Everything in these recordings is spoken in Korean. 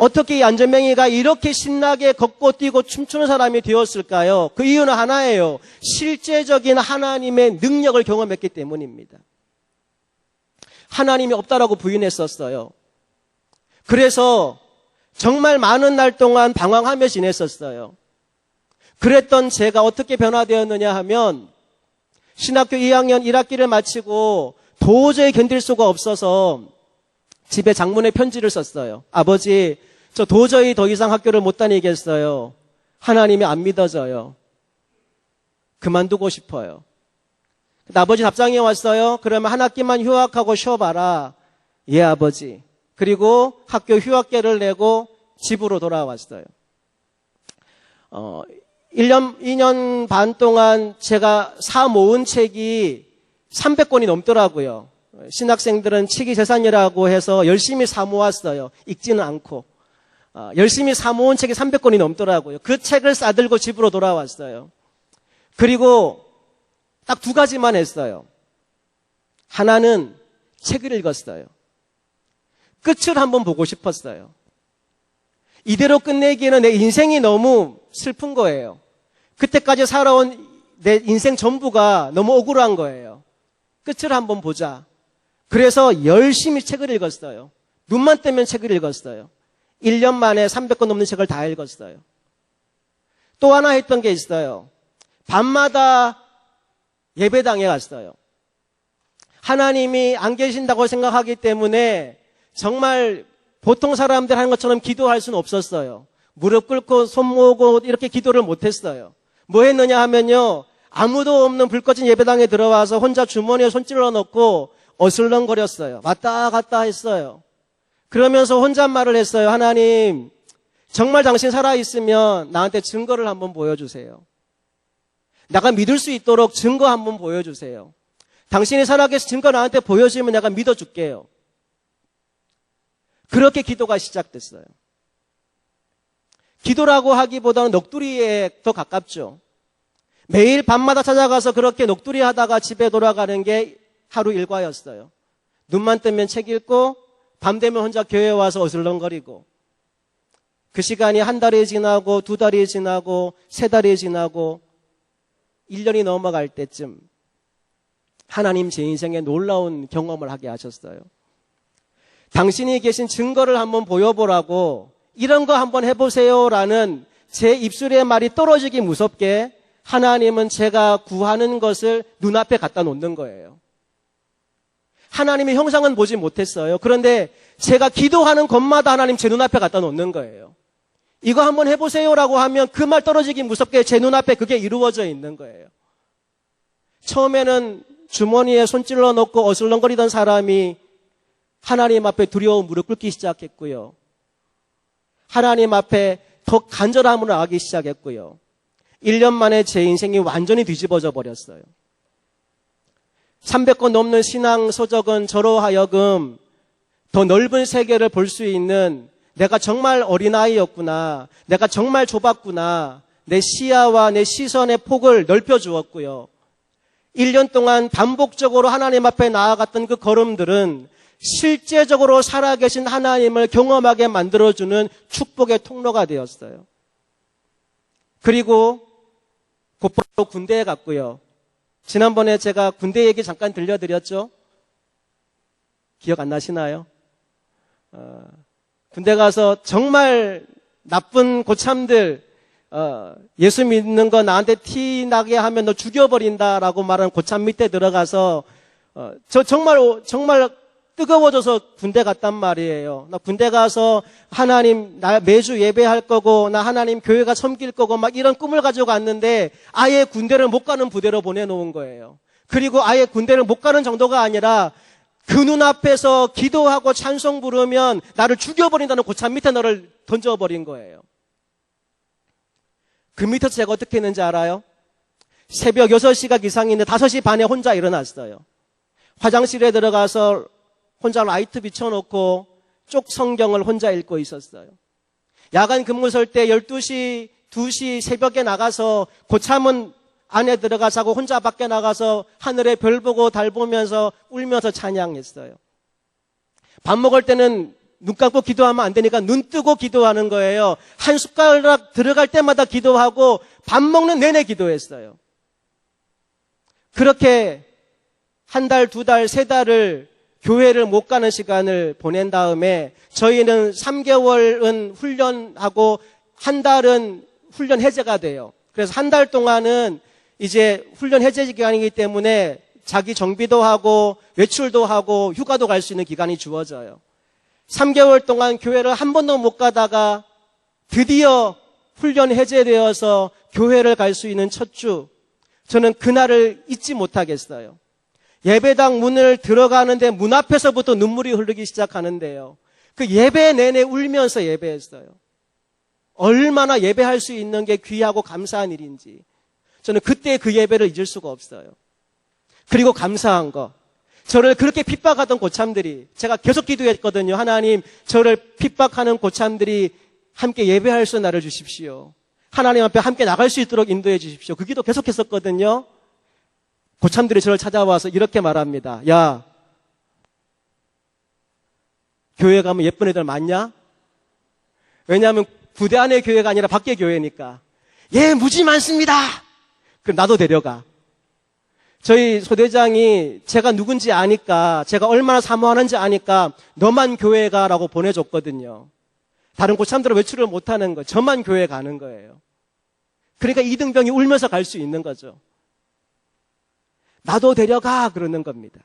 어떻게 이 안전뱅이가 이렇게 신나게 걷고 뛰고 춤추는 사람이 되었을까요? 그 이유는 하나예요. 실제적인 하나님의 능력을 경험했기 때문입니다. 하나님이 없다라고 부인했었어요. 그래서 정말 많은 날 동안 방황하며 지냈었어요. 그랬던 제가 어떻게 변화되었느냐 하면 신학교 2학년 1학기를 마치고 도저히 견딜 수가 없어서 집에 장문의 편지를 썼어요. 아버지, 저 도저히 더 이상 학교를 못 다니겠어요. 하나님이 안 믿어져요. 그만두고 싶어요. 아버지 답장이 왔어요. 그러면 한 학기만 휴학하고 쉬어봐라. 예, 아버지. 그리고 학교 휴학계를 내고 집으로 돌아왔어요. 2년 반 동안 제가 사 모은 책이 300권이 넘더라고요. 신학생들은 치기 재산이라고 해서 열심히 사 모았어요. 읽지는 않고. 열심히 사 모은 책이 300권이 넘더라고요. 그 책을 싸들고 집으로 돌아왔어요. 그리고 딱 두 가지만 했어요. 하나는 책을 읽었어요. 끝을 한번 보고 싶었어요. 이대로 끝내기에는 내 인생이 너무 슬픈 거예요. 그때까지 살아온 내 인생 전부가 너무 억울한 거예요. 끝을 한번 보자. 그래서 열심히 책을 읽었어요. 눈만 뜨면 책을 읽었어요. 1년 만에 300권 넘는 책을 다 읽었어요. 또 하나 했던 게 있어요. 밤마다 예배당에 갔어요. 하나님이 안 계신다고 생각하기 때문에 정말 보통 사람들 하는 것처럼 기도할 수는 없었어요. 무릎 꿇고 손 모으고 이렇게 기도를 못했어요. 뭐 했느냐 하면요, 아무도 없는 불 꺼진 예배당에 들어와서 혼자 주머니에 손 찔러 넣고 어슬렁거렸어요. 왔다 갔다 했어요. 그러면서 혼잣말을 했어요. 하나님, 정말 당신 살아있으면 나한테 증거를 한번 보여주세요. 내가 믿을 수 있도록 증거 한번 보여주세요. 당신이 살아계신 증거 나한테 보여주면 내가 믿어줄게요. 그렇게 기도가 시작됐어요. 기도라고 하기보다는 넋두리에 더 가깝죠. 매일 밤마다 찾아가서 그렇게 넋두리 하다가 집에 돌아가는 게 하루 일과였어요. 눈만 뜨면 책 읽고 밤 되면 혼자 교회에 와서 어슬렁거리고, 그 시간이 한 달이 지나고 두 달이 지나고 세 달이 지나고 1년이 넘어갈 때쯤 하나님 제 인생에 놀라운 경험을 하게 하셨어요. 당신이 계신 증거를 한번 보여보라고, 이런 거 한번 해보세요라는 제 입술의 말이 떨어지기 무섭게 하나님은 제가 구하는 것을 눈앞에 갖다 놓는 거예요. 하나님의 형상은 보지 못했어요. 그런데 제가 기도하는 것마다 하나님 제 눈앞에 갖다 놓는 거예요. 이거 한번 해보세요라고 하면 그 말 떨어지기 무섭게 제 눈앞에 그게 이루어져 있는 거예요. 처음에는 주머니에 손 찔러 넣고 어슬렁거리던 사람이 하나님 앞에 두려워 무릎 꿇기 시작했고요. 하나님 앞에 더 간절함으로 나가기 시작했고요. 1년 만에 제 인생이 완전히 뒤집어져 버렸어요. 300권 넘는 신앙 서적은 저로 하여금 더 넓은 세계를 볼 수 있는, 내가 정말 어린아이였구나, 내가 정말 좁았구나, 내 시야와 내 시선의 폭을 넓혀주었고요. 1년 동안 반복적으로 하나님 앞에 나아갔던 그 걸음들은 실제적으로 살아계신 하나님을 경험하게 만들어주는 축복의 통로가 되었어요. 그리고 곧바로 군대에 갔고요. 지난번에 제가 군대 얘기 잠깐 들려드렸죠? 기억 안 나시나요? 군대 가서 정말 나쁜 고참들, 예수 믿는 거 나한테 티 나게 하면 너 죽여버린다라고 말하는 고참 밑에 들어가서 저 정말 뜨거워져서 군대 갔단 말이에요. 나 군대 가서 하나님 나 매주 예배할 거고, 나 하나님 교회가 섬길 거고, 막 이런 꿈을 가지고 갔는데 아예 군대를 못 가는 부대로 보내놓은 거예요. 그리고 아예 군대를 못 가는 정도가 아니라 그 눈앞에서 기도하고 찬송 부르면 나를 죽여버린다는 고참 밑에 너를 던져버린 거예요. 그 밑에서 제가 어떻게 했는지 알아요? 새벽 6시가 기상인데 5시 반에 혼자 일어났어요. 화장실에 들어가서 혼자 라이트 비춰놓고 쪽 성경을 혼자 읽고 있었어요. 야간 근무 설 때 12시, 2시 새벽에 나가서 고참은 안에 들어가 자고 혼자 밖에 나가서 하늘에 별 보고 달 보면서 울면서 찬양했어요. 밥 먹을 때는 눈 감고 기도하면 안 되니까 눈 뜨고 기도하는 거예요. 한 숟가락 들어갈 때마다 기도하고 밥 먹는 내내 기도했어요. 그렇게 한 달, 두 달, 세 달을 교회를 못 가는 시간을 보낸 다음에 저희는 3개월은 훈련하고 한 달은 훈련 해제가 돼요. 그래서 한 달 동안은 이제 훈련 해제 기간이기 때문에 자기 정비도 하고 외출도 하고 휴가도 갈 수 있는 기간이 주어져요. 3개월 동안 교회를 한 번도 못 가다가 드디어 훈련 해제되어서 교회를 갈 수 있는 첫 주, 저는 그날을 잊지 못하겠어요. 예배당 문을 들어가는데 문 앞에서부터 눈물이 흐르기 시작하는데요. 그 예배 내내 울면서 예배했어요. 얼마나 예배할 수 있는 게 귀하고 감사한 일인지 저는 그때 그 예배를 잊을 수가 없어요. 그리고 감사한 거, 저를 그렇게 핍박하던 고참들이, 제가 계속 기도했거든요. 하나님, 저를 핍박하는 고참들이 함께 예배할 수 나를 주십시오. 하나님 앞에 함께 나갈 수 있도록 인도해 주십시오. 그 기도 계속했었거든요. 고참들이 저를 찾아와서 이렇게 말합니다. 야, 교회 가면 예쁜 애들 많냐? 왜냐하면 부대 안의 교회가 아니라 밖의 교회니까. 예, 무지 많습니다. 그럼 나도 데려가. 저희 소대장이 제가 누군지 아니까, 제가 얼마나 사모하는지 아니까 너만 교회 가라고 보내줬거든요. 다른 고참들은 외출을 못하는 거, 저만 교회 가는 거예요. 그러니까 이등병이 울면서 갈 수 있는 거죠. 나도 데려가 그러는 겁니다.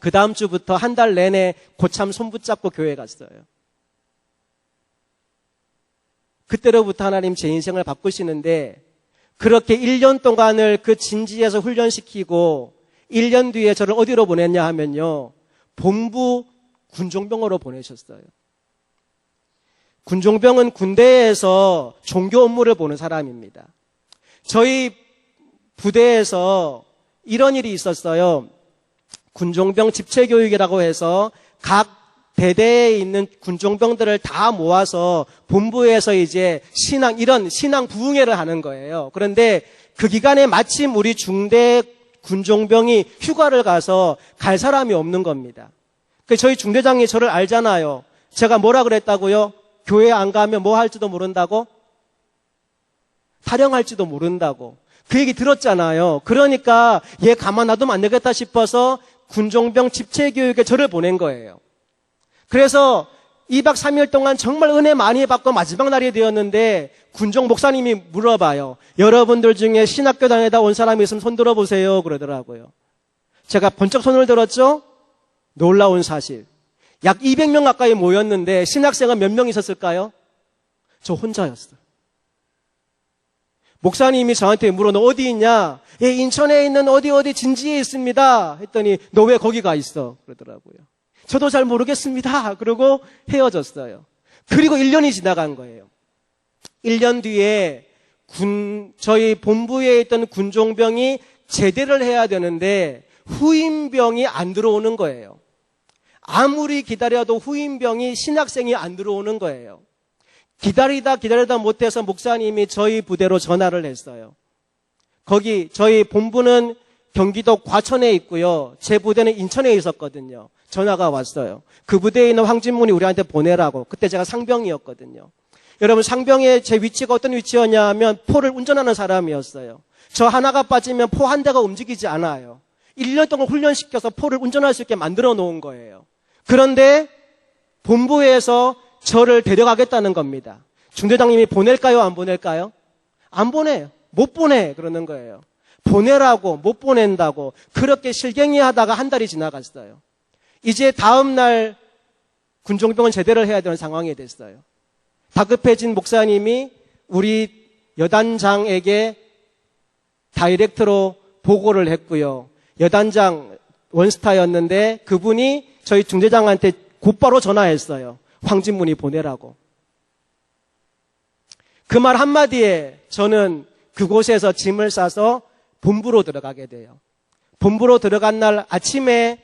그 다음 주부터 한 달 내내 고참 손 붙잡고 교회 갔어요. 그때로부터 하나님 제 인생을 바꾸시는데, 그렇게 1년 동안을 그 진지에서 훈련시키고 1년 뒤에 저를 어디로 보냈냐 하면요, 본부 군종병으로 보내셨어요. 군종병은 군대에서 종교 업무를 보는 사람입니다. 저희 부대에서 이런 일이 있었어요. 군종병 집체교육이라고 해서 각 대대에 있는 군종병들을 다 모아서 본부에서 이제 이런 신앙 부흥회를 하는 거예요. 그런데 그 기간에 마침 우리 중대 군종병이 휴가를 가서 갈 사람이 없는 겁니다. 그래서 저희 중대장이 저를 알잖아요. 제가 뭐라 그랬다고요? 교회 안 가면 뭐 할지도 모른다고? 타령할지도 모른다고. 그 얘기 들었잖아요. 그러니까 얘 가만 놔두면 안 되겠다 싶어서 군종병 집체교육에 저를 보낸 거예요. 그래서 2박 3일 동안 정말 은혜 많이 받고 마지막 날이 되었는데 군종 목사님이 물어봐요. 여러분들 중에 신학교 다니다 온 사람이 있으면 손 들어보세요. 그러더라고요. 제가 번쩍 손을 들었죠? 놀라운 사실. 약 200명 가까이 모였는데 신학생은 몇 명 있었을까요? 저 혼자였어요. 목사님이 저한테 물어, 너 어디 있냐? 예, 인천에 있는 어디 진지에 있습니다. 했더니 너 왜 거기 가 있어? 그러더라고요. 저도 잘 모르겠습니다. 그러고 헤어졌어요. 그리고 1년이 지나간 거예요. 1년 뒤에 저희 본부에 있던 군종병이 제대를 해야 되는데 후임병이 안 들어오는 거예요. 아무리 기다려도 후임병이 신학생이 안 들어오는 거예요. 기다리다 못해서 목사님이 저희 부대로 전화를 했어요. 거기 저희 본부는 경기도 과천에 있고요. 제 부대는 인천에 있었거든요. 전화가 왔어요. 그 부대에 있는 황진문이 우리한테 보내라고. 그때 제가 상병이었거든요. 여러분, 상병의 제 위치가 어떤 위치였냐 하면 포를 운전하는 사람이었어요. 저 하나가 빠지면 포 한 대가 움직이지 않아요. 1년 동안 훈련시켜서 포를 운전할 수 있게 만들어 놓은 거예요. 그런데 본부에서 저를 데려가겠다는 겁니다. 중대장님이 보낼까요? 안 보낼까요? 안 보내요. 못 보내. 그러는 거예요. 보내라고 못 보낸다고 그렇게 실갱이 하다가 한 달이 지나갔어요. 이제 다음 날 군종병은 제대를 해야 되는 상황이 됐어요. 다급해진 목사님이 우리 여단장에게 다이렉트로 보고를 했고요. 여단장 원스타였는데 그분이 저희 중대장한테 곧바로 전화했어요. 황진문이 보내라고. 그 말 한마디에 저는 그곳에서 짐을 싸서 본부로 들어가게 돼요. 본부로 들어간 날 아침에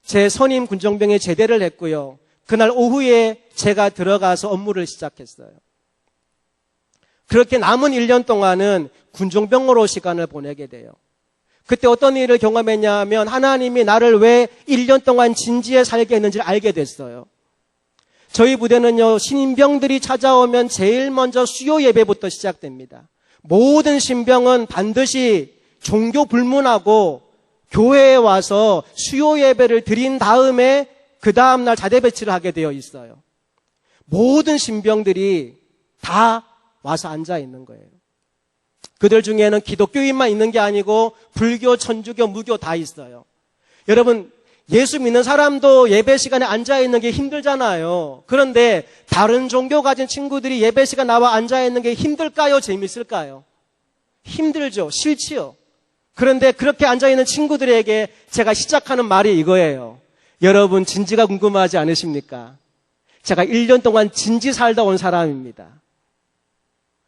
제 선임 군종병에 제대를 했고요. 그날 오후에 제가 들어가서 업무를 시작했어요. 그렇게 남은 1년 동안은 군종병으로 시간을 보내게 돼요. 그때 어떤 일을 경험했냐 하면 하나님이 나를 왜 1년 동안 진지에 살게 했는지를 알게 됐어요. 저희 부대는요, 신병들이 찾아오면 제일 먼저 수요 예배부터 시작됩니다. 모든 신병은 반드시 종교 불문하고 교회에 와서 수요 예배를 드린 다음에 그 다음날 자대 배치를 하게 되어 있어요. 모든 신병들이 다 와서 앉아 있는 거예요. 그들 중에는 기독교인만 있는 게 아니고 불교, 천주교, 무교 다 있어요. 여러분, 예수 믿는 사람도 예배 시간에 앉아 있는 게 힘들잖아요. 그런데 다른 종교 가진 친구들이 예배 시간 나와 앉아 있는 게 힘들까요? 재밌을까요? 힘들죠. 싫지요. 그런데 그렇게 앉아 있는 친구들에게 제가 시작하는 말이 이거예요. 여러분, 진지가 궁금하지 않으십니까? 제가 1년 동안 진지 살다 온 사람입니다.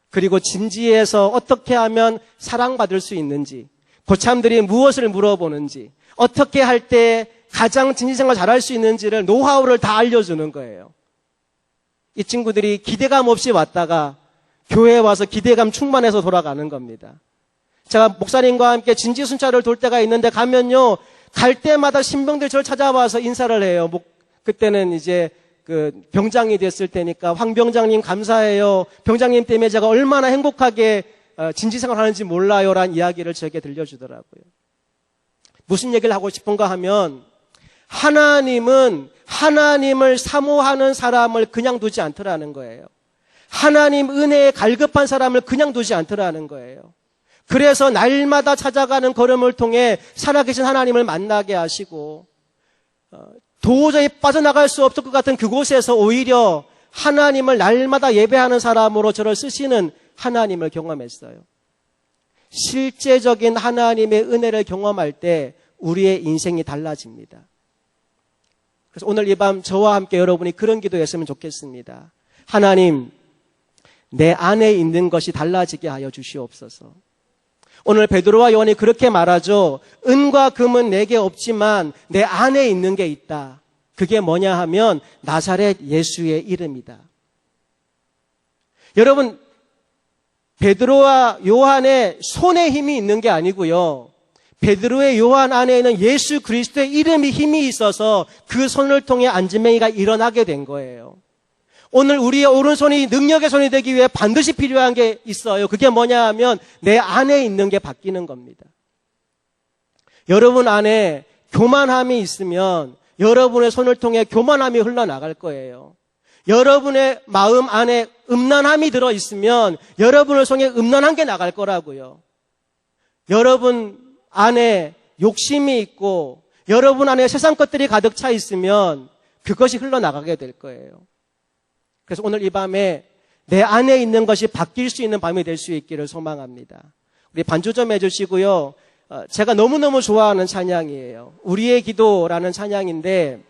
그리고 진지에서 어떻게 하면 사랑받을 수 있는지, 고참들이 무엇을 물어보는지, 어떻게 할 때 가장 진지생활 잘할 수 있는지를 노하우를 다 알려주는 거예요. 이 친구들이 기대감 없이 왔다가 교회에 와서 기대감 충만해서 돌아가는 겁니다. 제가 목사님과 함께 진지순찰을 돌 때가 있는데 가면요, 갈 때마다 신병들 저를 찾아와서 인사를 해요. 그때는 이제 병장이 됐을 때니까 황 병장님 감사해요. 병장님 때문에 제가 얼마나 행복하게 진지생활 하는지 몰라요. 라는 이야기를 저에게 들려주더라고요. 무슨 얘기를 하고 싶은가 하면 하나님은 하나님을 사모하는 사람을 그냥 두지 않더라는 거예요. 하나님 은혜에 갈급한 사람을 그냥 두지 않더라는 거예요. 그래서 날마다 찾아가는 걸음을 통해 살아계신 하나님을 만나게 하시고 도저히 빠져나갈 수 없을 것 같은 그곳에서 오히려 하나님을 날마다 예배하는 사람으로 저를 쓰시는 하나님을 경험했어요. 실제적인 하나님의 은혜를 경험할 때 우리의 인생이 달라집니다. 그래서 오늘 이 밤 저와 함께 여러분이 그런 기도했으면 좋겠습니다. 하나님, 내 안에 있는 것이 달라지게 하여 주시옵소서. 오늘 베드로와 요한이 그렇게 말하죠. 은과 금은 내게 없지만 내 안에 있는 게 있다. 그게 뭐냐 하면 나사렛 예수의 이름이다. 여러분, 베드로와 요한의 손에 힘이 있는 게 아니고요. 베드로의 요한 안에는 예수 그리스도의 이름이 힘이 있어서 그 손을 통해 안지맹이가 일어나게 된 거예요. 오늘 우리의 오른손이 능력의 손이 되기 위해 반드시 필요한 게 있어요. 그게 뭐냐 하면 내 안에 있는 게 바뀌는 겁니다. 여러분 안에 교만함이 있으면 여러분의 손을 통해 교만함이 흘러나갈 거예요. 여러분의 마음 안에 음란함이 들어있으면 여러분을 통해 음란한 게 나갈 거라고요. 여러분 안에 욕심이 있고 여러분 안에 세상 것들이 가득 차 있으면 그것이 흘러나가게 될 거예요. 그래서 오늘 이 밤에 내 안에 있는 것이 바뀔 수 있는 밤이 될 수 있기를 소망합니다. 우리 반주 좀 해주시고요. 제가 너무너무 좋아하는 찬양이에요. 우리의 기도라는 찬양인데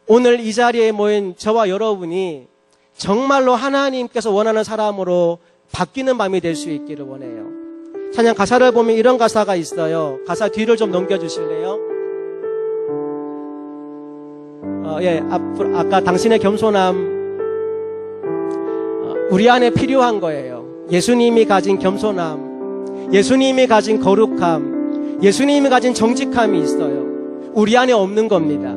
오늘 이 자리에 모인 저와 여러분이 정말로 하나님께서 원하는 사람으로 바뀌는 밤이 될 수 있기를 원해요. 찬양 가사를 보면 이런 가사가 있어요. 가사 뒤를 좀 넘겨주실래요? 아까 당신의 겸손함 우리 안에 필요한 거예요. 예수님이 가진 겸손함, 예수님이 가진 거룩함, 예수님이 가진 정직함이 있어요. 우리 안에 없는 겁니다.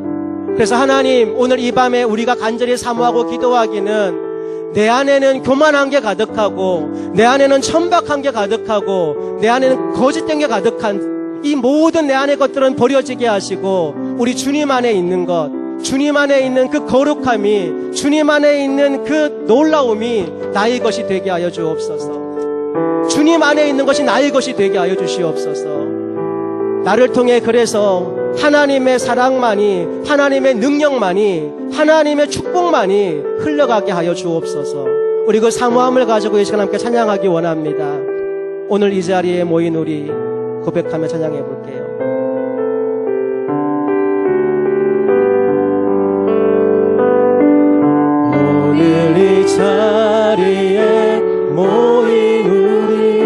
그래서 하나님, 오늘 이 밤에 우리가 간절히 사모하고 기도하기는 내 안에는 교만한 게 가득하고 내 안에는 천박한 게 가득하고 내 안에는 거짓된 게 가득한 이 모든 내 안의 것들은 버려지게 하시고 우리 주님 안에 있는 것, 주님 안에 있는 그 거룩함이, 주님 안에 있는 그 놀라움이 나의 것이 되게 하여 주옵소서. 주님 안에 있는 것이 나의 것이 되게 하여 주시옵소서. 나를 통해 그래서 하나님의 사랑만이, 하나님의 능력만이, 하나님의 축복만이 흘러가게 하여 주옵소서. 우리 그 사모함을 가지고 이 시간 함께 찬양하기 원합니다. 오늘 이 자리에 모인 우리 고백하며 찬양해 볼게요. 오늘 이 자리에 모인 우리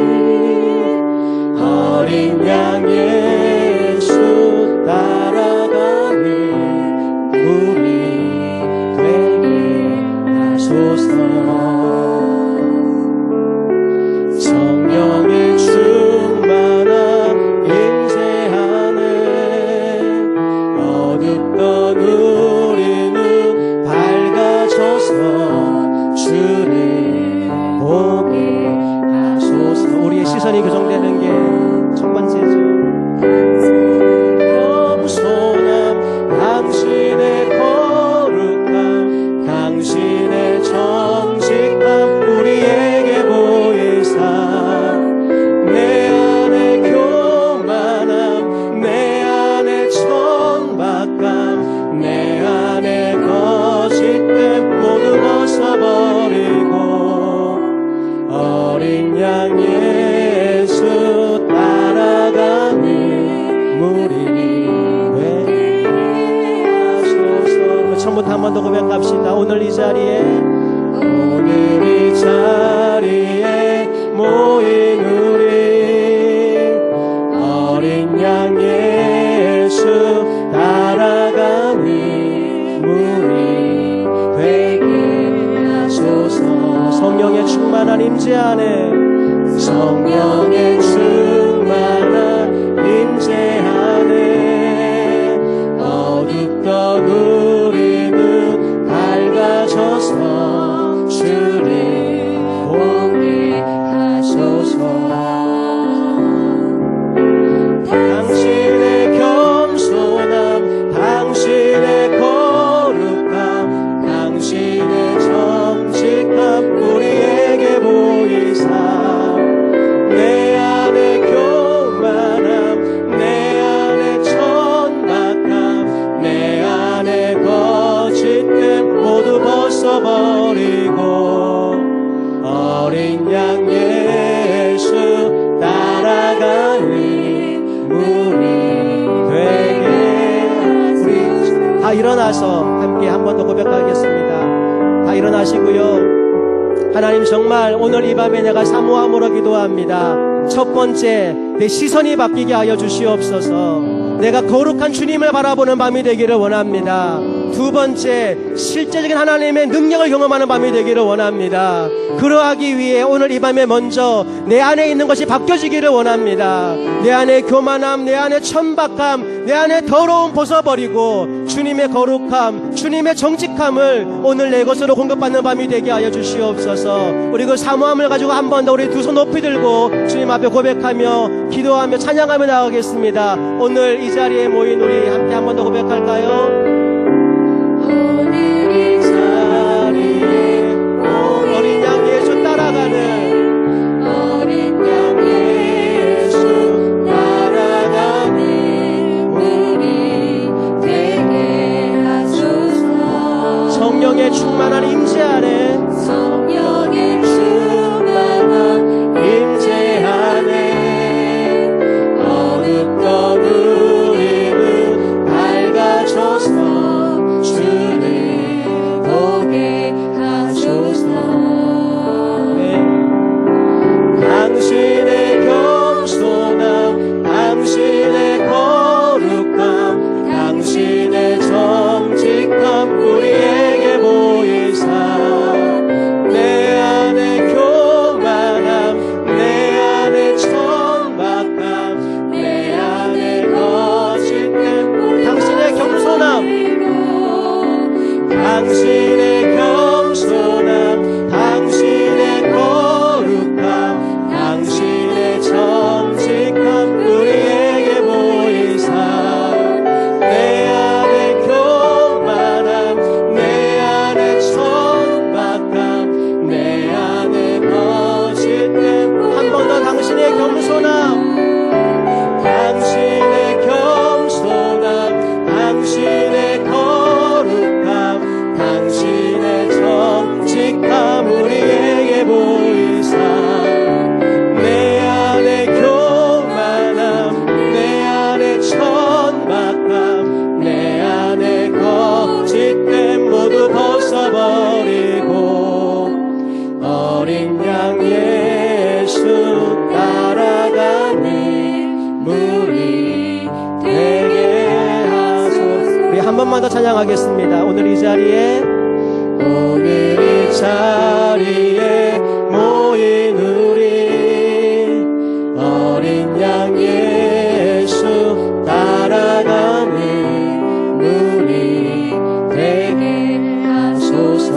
어린 양 예수 따라가는 우리 되게 하소서. 성령의 충만한 임재 안에 어둡던 우리는 시선이 교정되는 게 첫 번째죠. 겸손함, 당신의 거룩함, 당신의 정직함 우리에게 보이사, 내 안에 교만함, 내 안에 천박함, 내 안에 거짓됨 모두 벗어버리고 어린 양 예수 따라가는 무리니 되게 하소서. 처음부터 한 번 더 고백합시다. 오늘 이 자리에 모인 우리 어린 양 예수 따라가는 무리 되게 하소서. 성령의 충만한 임재 안에, 성령의 충만한 임재 안에 어둡던 우리는 밝아져서 주를 보게 하소서. 당신의 겸손함, 당신의 거룩함, 당신의 정직함 우리에게 보이사, 내 안에 교만함, 내 안에 천박함, 내 안에 거짓됨 모두 벗어버리고 어린 양 예수 따라가는 무리 되게 하소서. 다 일어나서 함께 한 번 더 고백하겠습니다. 다 일어나시고요. 하나님, 정말 오늘 이 밤에 내가 사모함으로 기도합니다. 첫 번째, 내 시선이 바뀌게 하여 주시옵소서. 내가 거룩한 주님을 바라보는 밤이 되기를 원합니다. 두 번째, 실제적인 하나님의 능력을 경험하는 밤이 되기를 원합니다. 그러하기 위해 오늘 이 밤에 먼저 내 안에 있는 것이 바뀌어지기를 원합니다. 내 안에 교만함, 내 안에 천박함, 내 안에 더러움 벗어버리고 주님의 거룩함, 주님의 정직함을 오늘 내 것으로 공급받는 밤이 되게 하여 주시옵소서. 우리 그 사모함을 가지고 한 번 더 우리 두 손 높이 들고 주님 앞에 고백하며 기도하며 찬양하며 나가겠습니다. 오늘 이 자리에 모인 우리 함께 한 번 더 고백할까요? 오늘 이 자리에 어린 양 예수 따라가는, 어린 양 예수 따라가는 우리 되게 하소서. 성령의 충만한 임재 안에, 성령의 충만한 임재 안에 어둡던 우리는 밝아져서 주를 보게 하소서. 네. 당신의 겸손함, 당신의 거룩함, 당신의 정직함 우리에게 보이사, 내 안에 교만함, 내 안에 천박함, 내 안에 거짓됨, 당신의 겸손함, 당신의 겸손함, 당신의 거룩함, 당신의 정직함 우리에게 보이사, 내 안에 교만함, 내 안에 천박함, 내 안에 거짓됨. 한 번 더 당신의 겸손함, 당신의 겸손함, 당신의 거룩함, 당신의 정직함 우리에게 보이사, 내 안에 교만함, 내 안에 천박함, 내 안에 거짓됨 모두 벗어버리고 어린 양 예수 따라가는 무리 되게 하소서. 우리 한 번만 더 찬양하겠습니다. 오늘 이 자리에 모인 우리 어린 양 예수 따라가는 무리 되게 하소서.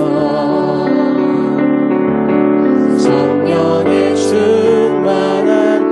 성령의 충만한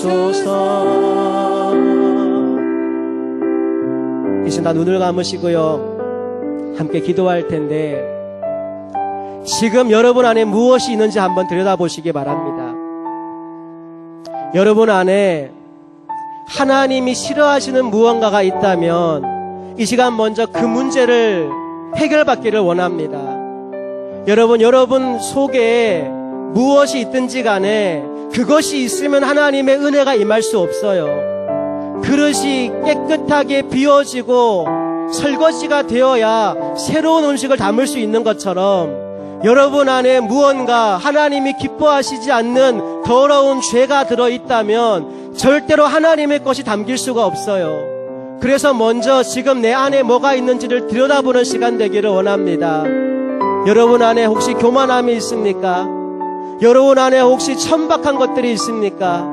주옵소서. 이제 다 눈을 감으시고요, 함께 기도할 텐데, 지금 여러분 안에 무엇이 있는지 한번 들여다보시기 바랍니다. 여러분 안에 하나님이 싫어하시는 무언가가 있다면 이 시간 먼저 그 문제를 해결받기를 원합니다. 여러분 속에 무엇이 있든지 간에 그것이 있으면 하나님의 은혜가 임할 수 없어요. 그릇이 깨끗하게 비워지고 설거지가 되어야 새로운 음식을 담을 수 있는 것처럼 여러분 안에 무언가 하나님이 기뻐하시지 않는 더러운 죄가 들어있다면 절대로 하나님의 것이 담길 수가 없어요. 그래서 먼저 지금 내 안에 뭐가 있는지를 들여다보는 시간 되기를 원합니다. 여러분 안에 혹시 교만함이 있습니까? 여러분 안에 혹시 천박한 것들이 있습니까?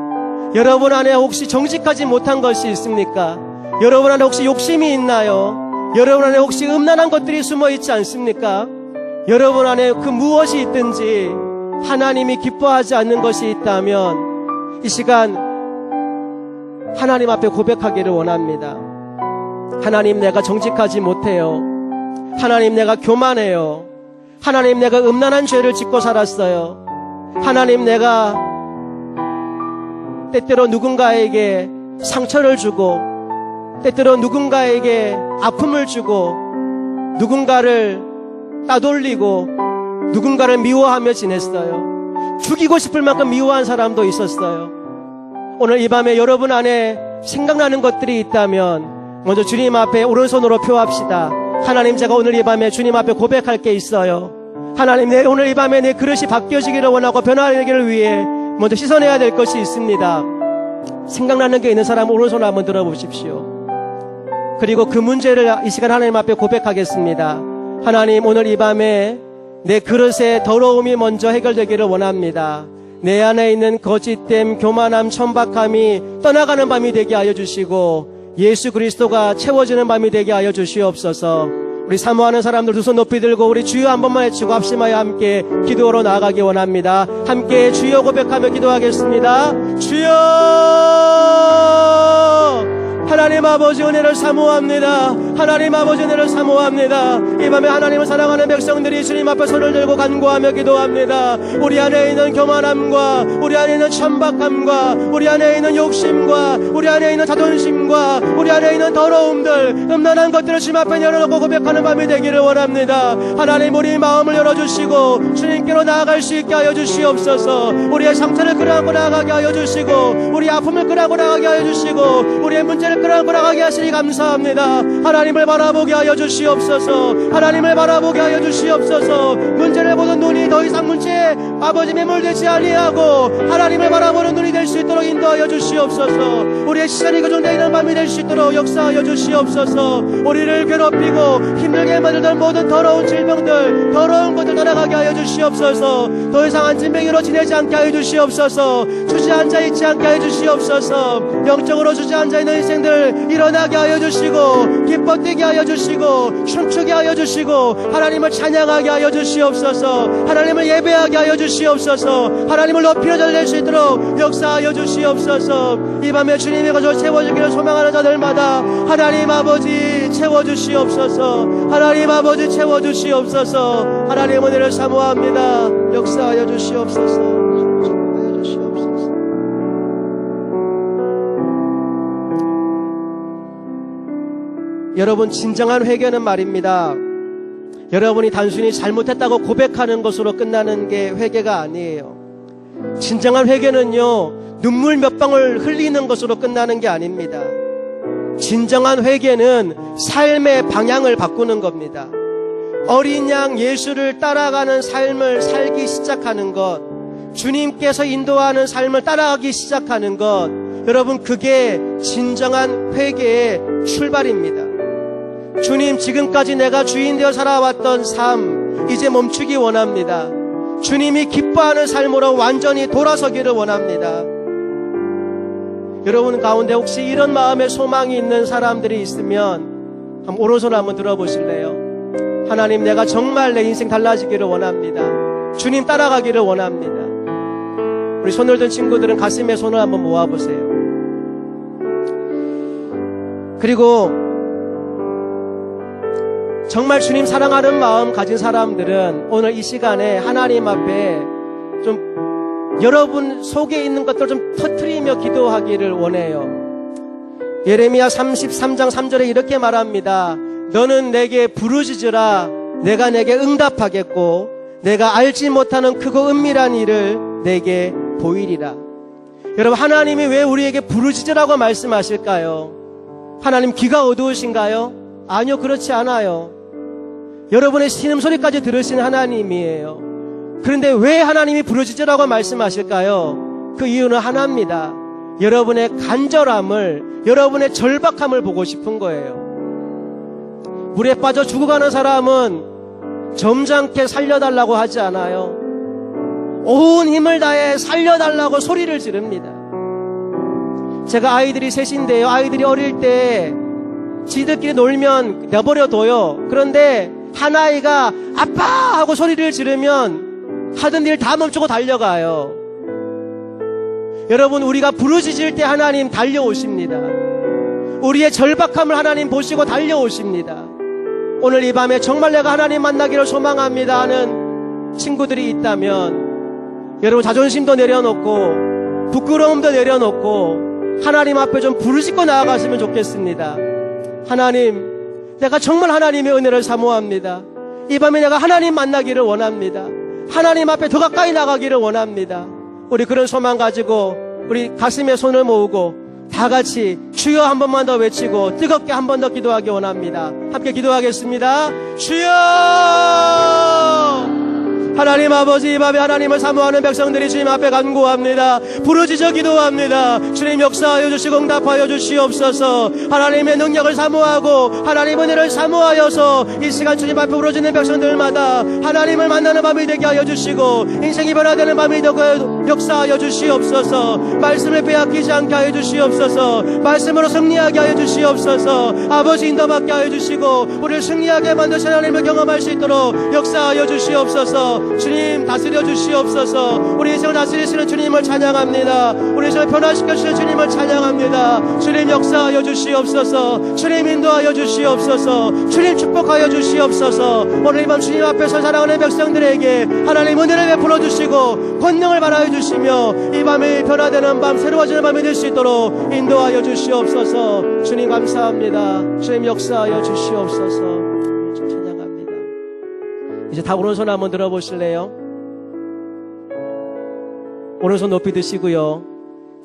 여러분 안에 혹시 정직하지 못한 것이 있습니까? 여러분 안에 혹시 욕심이 있나요? 여러분 안에 혹시 음란한 것들이 숨어 있지 않습니까? 여러분 안에 그 무엇이 있든지 하나님이 기뻐하지 않는 것이 있다면 이 시간 하나님 앞에 고백하기를 원합니다. 하나님, 내가 정직하지 못해요. 하나님, 내가 교만해요. 하나님, 내가 음란한 죄를 짓고 살았어요. 하나님, 내가 때때로 누군가에게 상처를 주고 때때로 누군가에게 아픔을 주고 누군가를 따돌리고 누군가를 미워하며 지냈어요. 죽이고 싶을 만큼 미워한 사람도 있었어요. 오늘 이 밤에 여러분 안에 생각나는 것들이 있다면 먼저 주님 앞에 오른손으로 표합시다. 하나님, 제가 오늘 이 밤에 주님 앞에 고백할 게 있어요. 하나님, 오늘 이 밤에 내 그릇이 바뀌어지기를 원하고 변화하기를 위해 먼저 씻어내야 될 것이 있습니다. 생각나는 게 있는 사람 오른손을 한번 들어보십시오. 그리고 그 문제를 이 시간 하나님 앞에 고백하겠습니다. 하나님, 오늘 이 밤에 내 그릇의 더러움이 먼저 해결되기를 원합니다. 내 안에 있는 거짓됨, 교만함, 천박함이 떠나가는 밤이 되게 하여 주시고 예수 그리스도가 채워지는 밤이 되게 하여 주시옵소서. 우리 사모하는 사람들 두 손 높이 들고 우리 주여 한 번만 외치고 합심하여 함께 기도로 나아가기 원합니다. 함께 주여 고백하며 기도하겠습니다. 주여! 하나님 아버지, 은혜를 사모합니다. 하나님 아버지, 은혜를 사모합니다. 이 밤에 하나님을 사랑하는 백성들이 주님 앞에 손을 들고 간구하며 기도합니다. 우리 안에 있는 교만함과 우리 안에 있는 천박함과 우리 안에 있는 욕심과 우리 안에 있는 자존심과 우리 안에 있는 더러움들, 음란한 것들을 주님 앞에 열어놓고 고백하는 밤이 되기를 원합니다. 하나님, 우리 마음을 열어주시고 주님께로 나아갈 수 있게 하여 주시옵소서. 우리의 상처를 끌어안고 나아가게 하여 주시고 우리 아픔을 끌어안고 나아가게 하여 주시고 우리의 문제를 끌어안고 나가게 하시니 감사합니다. 하나님을 바라보게 하여 주시옵소서. 하나님을 바라보게 하여 주시옵소서. 문제를 보는 눈이 더 이상 문제에 아버지 매몰되지 아니하고 하나님을 바라보는 눈이 될 수 있도록 인도하여 주시옵소서. 우리의 시간이 고정되어 있는 밤이 될 수 있도록 역사하여 주시옵소서. 우리를 괴롭히고 힘들게 만들던 모든 더러운 질병들, 더러운 것들 떠나가게 하여 주시옵소서. 더 이상 안진뱅이로 지내지 않게 하여 주시옵소서. 주저앉아 있지 않게 하여 주시옵소서. 영적으로 주저앉아 있는 인생들 일어나게 하여 주시고 기뻐 뛰게 하여 주시고 춤추게 하여 주시고 하나님을 찬양하게 하여 주시옵소서. 하나님을 예배하게 하여 주시옵소서. 하나님을 높이 들릴 수 있도록 역사하여 주시옵소서. 이 밤에 주님의 것을 채워주기를 소망하는 자들마다 하나님 아버지 채워주시옵소서. 하나님 아버지 채워주시옵소서. 하나님 은혜를 사모합니다. 역사하여 주시옵소서. 여러분, 진정한 회개는 말입니다. 여러분이 단순히 잘못했다고 고백하는 것으로 끝나는 게 회개가 아니에요. 진정한 회개는요, 눈물 몇 방울 흘리는 것으로 끝나는 게 아닙니다. 진정한 회개는 삶의 방향을 바꾸는 겁니다. 어린 양 예수를 따라가는 삶을 살기 시작하는 것, 주님께서 인도하는 삶을 따라가기 시작하는 것, 여러분, 그게 진정한 회개의 출발입니다. 주님, 지금까지 내가 주인 되어 살아왔던 삶 이제 멈추기 원합니다. 주님이 기뻐하는 삶으로 완전히 돌아서기를 원합니다. 여러분 가운데 혹시 이런 마음의 소망이 있는 사람들이 있으면 한번 오른손 한번 들어보실래요? 하나님, 내가 정말 내 인생 달라지기를 원합니다. 주님 따라가기를 원합니다. 우리 손을 든 친구들은 가슴에 손을 한번 모아보세요. 그리고 정말 주님 사랑하는 마음 가진 사람들은 오늘 이 시간에 하나님 앞에 좀 여러분 속에 있는 것들을 좀 터뜨리며 기도하기를 원해요. 예레미야 33장 3절에 이렇게 말합니다. 너는 내게 부르짖으라 내가 내게 응답하겠고 내가 알지 못하는 크고 은밀한 일을 내게 보이리라. 여러분, 하나님이 왜 우리에게 부르짖으라고 말씀하실까요? 하나님 귀가 어두우신가요? 아니요, 그렇지 않아요. 여러분의 신음소리까지 들으시는 하나님이에요. 그런데 왜 하나님이 부르짖으라고 말씀하실까요? 그 이유는 하나입니다. 여러분의 간절함을, 여러분의 절박함을 보고 싶은 거예요. 물에 빠져 죽어가는 사람은 점잖게 살려달라고 하지 않아요. 온 힘을 다해 살려달라고 소리를 지릅니다. 제가 아이들이 셋인데요. 아이들이 어릴 때 지들끼리 놀면 내버려둬요. 그런데 한 아이가 아빠 하고 소리를 지르면 하던 일 다 멈추고 달려가요. 여러분, 우리가 부르짖을 때 하나님 달려오십니다. 우리의 절박함을 하나님 보시고 달려오십니다. 오늘 이 밤에 정말 내가 하나님 만나기를 소망합니다 하는 친구들이 있다면 여러분, 자존심도 내려놓고 부끄러움도 내려놓고 하나님 앞에 좀 부르짖고 나아갔으면 좋겠습니다. 하나님, 내가 정말 하나님의 은혜를 사모합니다. 이 밤에 내가 하나님 만나기를 원합니다. 하나님 앞에 더 가까이 나가기를 원합니다. 우리 그런 소망 가지고 우리 가슴에 손을 모으고 다 같이 주여 한 번만 더 외치고 뜨겁게 한 번 더 기도하기 원합니다. 함께 기도하겠습니다. 주여! 하나님 아버지, 이 밤에 하나님을 사모하는 백성들이 주님 앞에 간구합니다. 부르짖어 기도합니다. 주님 역사하여 주시고 응답하여 주시옵소서. 하나님의 능력을 사모하고 하나님의 은혜를 사모하여서 이 시간 주님 앞에 부르짖는 백성들마다 하나님을 만나는 밤이 되게 하여 주시고 인생이 변화되는 밤이 되게 역사하여 주시옵소서. 말씀을 빼앗기지 않게 하여 주시옵소서. 말씀으로 승리하게 하여 주시옵소서. 아버지 인도받게 하여 주시고 우리를 승리하게 만드신 하나님을 경험할 수 있도록 역사하여 주시옵소서. 주님 다스려 주시옵소서. 우리 인생을 다스리시는 주님을 찬양합니다. 우리 인생을 변화시켜 주시는 주님을 찬양합니다. 주님 역사하여 주시옵소서. 주님 인도하여 주시옵소서. 주님 축복하여 주시옵소서. 오늘 이 밤 주님 앞에서 사랑하는 백성들에게 하나님 은혜를 베풀어 주시고 권능을 발하여 주시며 이 밤에 변화되는 밤, 새로워지는 밤이 될 수 있도록 인도하여 주시옵소서. 주님 감사합니다. 주님 역사하여 주시옵소서. 이제 다 오른손 한번 들어보실래요? 오른손 높이 드시고요.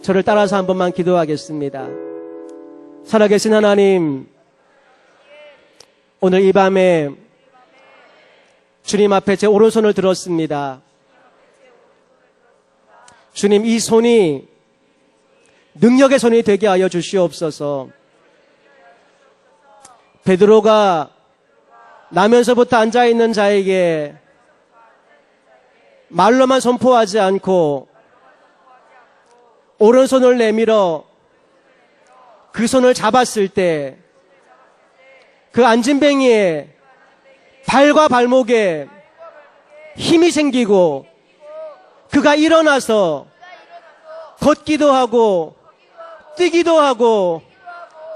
저를 따라서 한 번만 기도하겠습니다. 살아계신 하나님, 오늘 이 밤에 주님 앞에 제 오른손을 들었습니다. 주님, 이 손이 능력의 손이 되게 하여 주시옵소서. 베드로가 나면서부터 앉아있는 자에게 말로만 선포하지 않고 오른손을 내밀어 그 손을 잡았을 때 그 안진뱅이의 발과 발목에 힘이 생기고 그가 일어나서 걷기도 하고 뛰기도 하고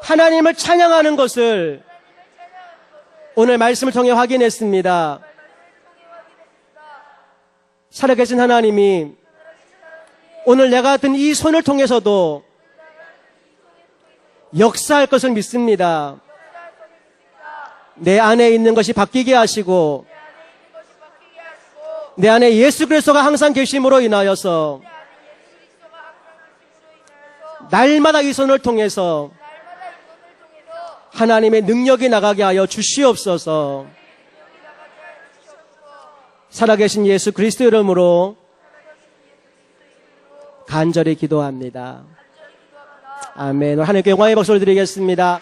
하나님을 찬양하는 것을 오늘 말씀을 통해 확인했습니다. 살아계신 하나님이 오늘 내가 든 이 손을 통해서도 역사할 것을 믿습니다. 내 안에 있는 것이 바뀌게 하시고 내 안에 예수 그리스도가 항상 계심으로 인하여서 날마다 이 손을 통해서 하나님의 능력이 나가게 하여 주시옵소서. 살아계신 예수 그리스도 이름으로 간절히 기도합니다. 아멘. 하나님께 영광의 박수를 드리겠습니다.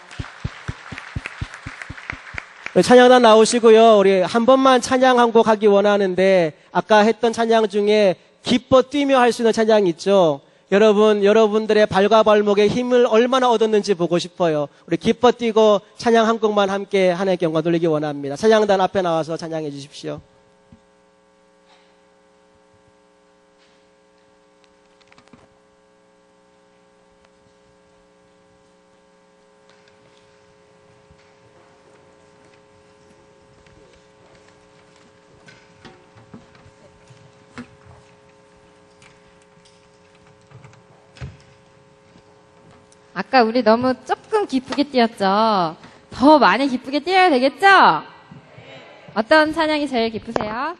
찬양단 나오시고요. 우리 한 번만 찬양 한 곡 하기 원하는데 아까 했던 찬양 중에 기뻐 뛰며 할 수 있는 찬양이 있죠. 여러분들의 발과 발목에 힘을 얼마나 얻었는지 보고 싶어요. 우리 기뻐 뛰고 찬양 한 곡만 함께 하나님께 영광 돌리기 원합니다. 찬양단 앞에 나와서 찬양해 주십시오. 아까 우리 너무 조금 기쁘게 뛰었죠? 더 많이 기쁘게 뛰어야 되겠죠? 어떤 찬양이 제일 기쁘세요?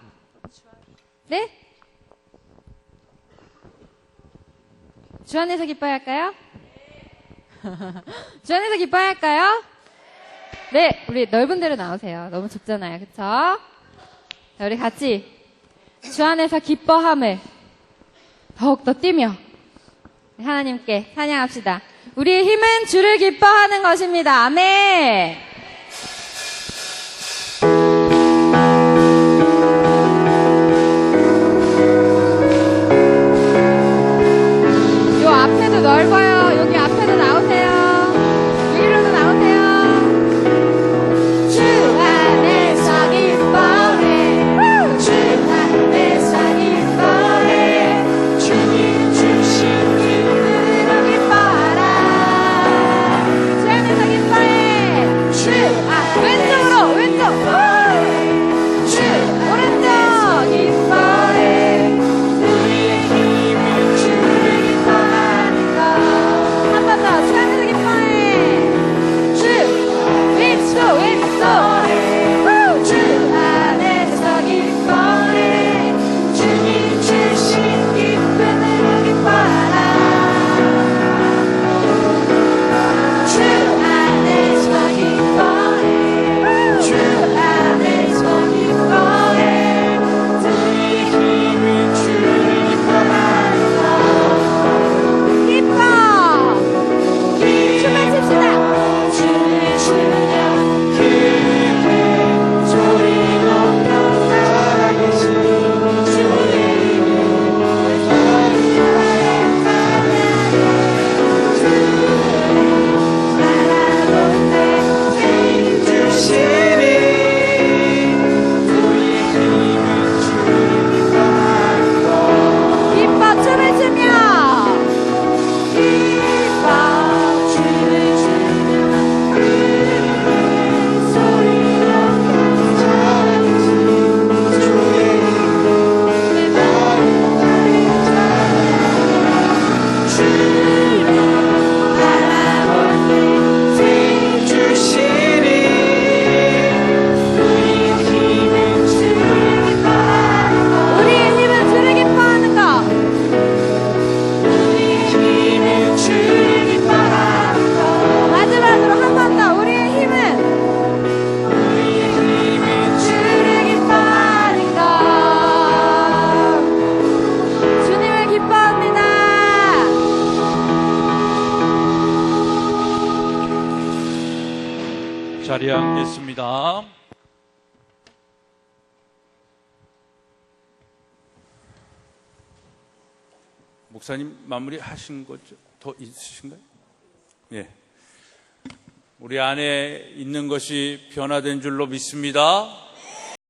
네? 주 안에서 기뻐야 할까요? 주 안에서 기뻐야 할까요? 네, 우리 넓은 데로 나오세요. 너무 좁잖아요. 그쵸? 자, 우리 같이 주 안에서 기뻐함을 더욱더 뛰며 하나님께 찬양합시다. 우리의 힘은 주를 기뻐하는 것입니다. 아멘. 요 앞에도 넓어요. 여기 앞에도 나오세요. 여기로도 나오세요. 주 안에서 기뻐해. 주 안에서 기뻐해. 주님 주신 기쁨으로 기뻐하라. 주 안에서 기뻐해. 주 왼쪽으로 왼쪽. 주 오른쪽 기뻐해. 우리의 힘은 주를 기뻐하는 것. 한 번 더. 주 안에서 기뻐해. 주 왼쪽 왼쪽. 주 안에서 기뻐해. 주님 주신 기쁨으로 기뻐하라. 주 안에서 기뻐해. 주 안에서 기뻐해. 우리의 힘은 주를 기뻐하는 것. 기뻐. 춤을 춥시다. 춤을 추며 크게 소리 높여 살아계신 주의 이름을 바라본데 생 주시니 우리의 힘은 주를 기뻐하는 것. 기뻐 춤을 추며 기뻐 춤을 추며 크게 소리 높여 살아계신 주의 이름을 주를 바라볼 때 생 주시니 우리의 힘은 주를 기뻐하는 것. 우리의 힘은 주를 기뻐하는 것. 우리의 힘은 주를 기뻐하는 것. 마지막으로 한 번 더. 우리의 힘은 주를 기뻐하는 것. 주님을 기뻐합니다. 자리에 앉겠습니다. 목사님 마무리 하신 거죠? 더 있으신가요? 예. 우리 안에 있는 것이 변화된 줄로 믿습니다.